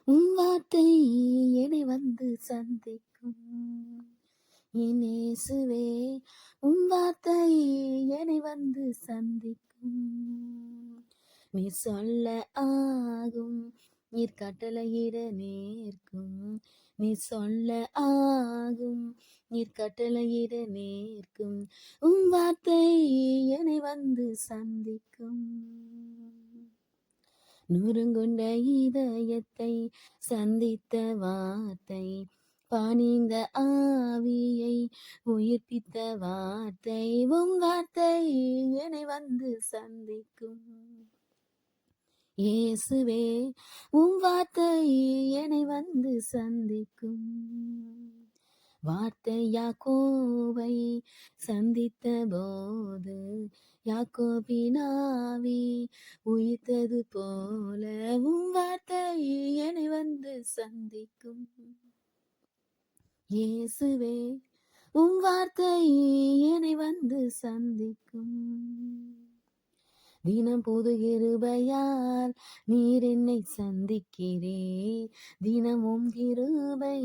உன் வார்த்தை என்னை வந்து சந்திக்கும். என் இயேசுவே, உன் வார்த்தை என்னை வந்து சந்திக்கும். நீ சொல்ல ஆகும், நீர் கட்டளையிட நேர்க்கும். நீ சொல்ல ஆகும், நீர் கட்டளையிட நேர்க்கும். உன் வார்த்தை என்னை வந்து சந்திக்கும். நொறுங்குண்ட இதயத்தை சந்தித்த வார்த்தை, பணிந்த ஆவியை உயிர்ப்பித்த வார்த்தை, உன் வார்த்தை என்னை வந்து சந்திக்கும். இயேசுவே, உன் வார்த்தை என்னை வந்து சந்திக்கும். வார்த்தை யாக்கோபை சந்தித்த போது, யாக்கோபினாவி உயிர்த்தது போல, உன் வார்த்தை என்னை வந்து சந்திக்கும். இயேசுவே, உன் வார்த்தை என்னை வந்து சந்திக்கும். தினம் புது கிருபையால் நீர் என்னை சந்திக்கிறீர். தினமும் கிருபை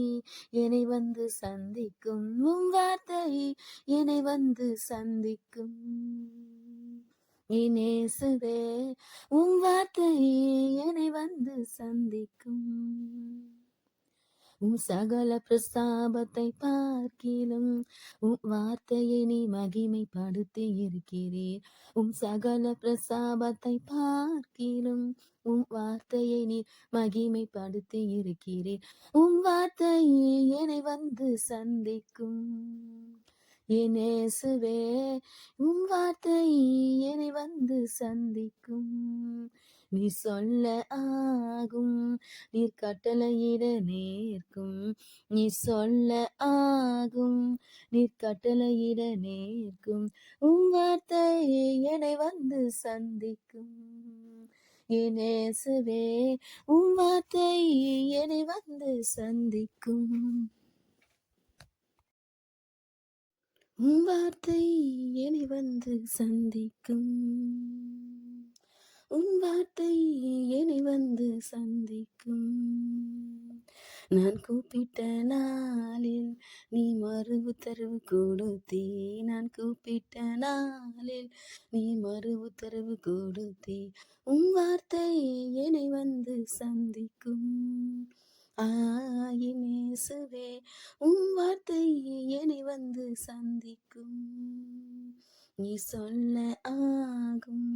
என்னை வந்து சந்திக்கும். உன் வார்த்தை என்னை வந்து சந்திக்கும். என் இயேசுவே, உன் வார்த்தை என்னை வந்து சந்திக்கும். உம் சகல பிரஸ்தாபத்தை பார்க்கிலும் உம் வார்த்தையை நீ மகிமைப்படுத்தி இருக்கிறீர். உம் சகல பிரஸ்தாபத்தை பார்க்கிலும் உம் வார்த்தையை நீ மகிமைப்படுத்தி இருக்கிறீர். உம் வார்த்தை என்னை வந்து சந்திக்கும். என் இயேசுவே, உம் வார்த்தை என்னை வந்து சந்திக்கும். நீ சொல்ல ஆகும், நீர் கட்டளையிட நேர்க்கும். நீ சொல்ல ஆகும், நீர் கட்டளையிட நேர்க்கும். உன் வார்த்தை என்னை வந்து சந்திக்கும். என் இயேசுவே, உன் வார்த்தை என்னை வந்து சந்திக்கும். உன் வார்த்தை என்னை வந்து சந்திக்கும். உன் வார்த்தை என்னை வந்து சந்திக்கும். நான் கூப்பிட்ட நாளில் நீ மறு உத்தரவு கொடுத்தே. நான் கூப்பிட்ட நாளில் நீ மறு உத்தரவு கொடுத்தே. உன் வார்த்தை என்னை வந்து சந்திக்கும். என் இயேசுவே, உன் வார்த்தை என்னை வந்து சந்திக்கும். நீ சொல்ல ஆகும்,